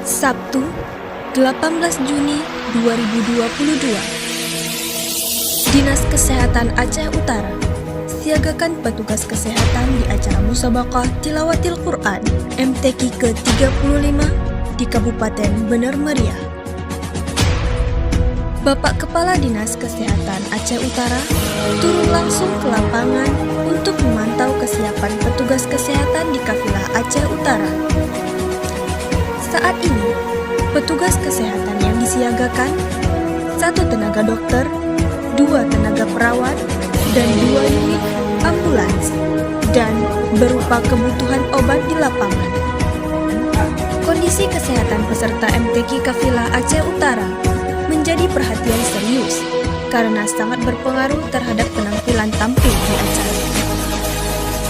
Sabtu, 18 Juni 2022. Dinas Kesehatan Aceh Utara siagakan petugas kesehatan di acara Musabaqah Tilawatil Quran MTQ ke-35 di Kabupaten Bener Meriah. Bapak Kepala Dinas Kesehatan Aceh Utara turun langsung ke lapangan untuk memantau kesiapan petugas kesehatan di Kafilah Aceh Utara. Saat ini, petugas kesehatan yang disiagakan 1 tenaga dokter, 2 tenaga perawat, dan 2 unit ambulans, dan berupa kebutuhan obat di lapangan. Kondisi kesehatan peserta MTQ Kafilah Aceh Utara menjadi perhatian serius karena sangat berpengaruh terhadap penampilan tampil di acara.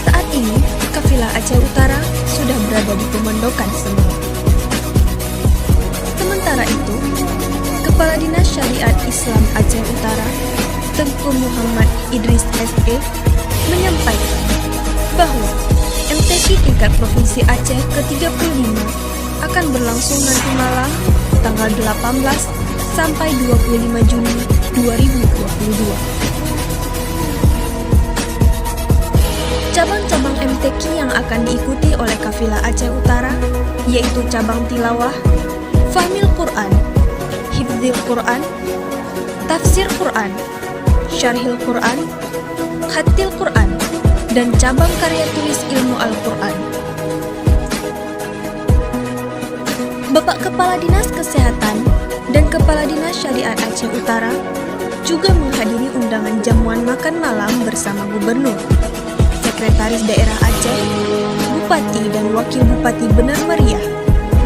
Saat ini, Kafilah Aceh Utara sudah berada di pemondokan semua. Sementara itu, Kepala Dinas Syariat Islam Aceh Utara, Tengku Muhammad Idris SE, menyampaikan bahwa MTQ tingkat Provinsi Aceh ke-35 akan berlangsung nanti malam tanggal 18 sampai 25 Juni 2022. Cabang-cabang MTQ yang akan diikuti oleh Kafilah Aceh Utara yaitu cabang tilawah, Fahmil Quran, Hifdzil Quran, Tafsir Quran, Syarhil Quran, Khatil Quran, dan cabang karya tulis ilmu Al-Quran. Bapak Kepala Dinas Kesehatan dan Kepala Dinas Syariat Aceh Utara juga menghadiri undangan jamuan makan malam bersama Gubernur, Sekretaris Daerah Aceh, Bupati dan Wakil Bupati Bener Meriah,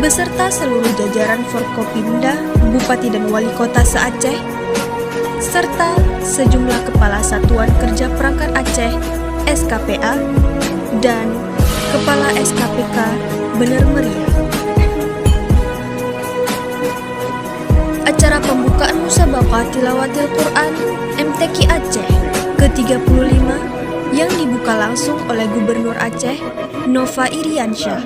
beserta seluruh jajaran Forkopimda, Bupati dan Wali Kota se-Aceh, serta sejumlah Kepala Satuan Kerja Perangkat Aceh, SKPA, dan Kepala SKPK Bener Meriah. Acara pembukaan Musabaqah Tilawatil Quran MTQ Aceh ke-35 yang dibuka langsung oleh Gubernur Aceh, Nova Iriansyah.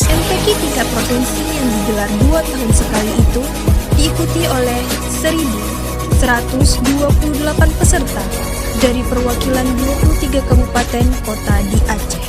MTQ tingkat provinsi yang digelar 2 tahun sekali itu diikuti oleh 1.128 peserta dari perwakilan 23 kabupaten kota di Aceh.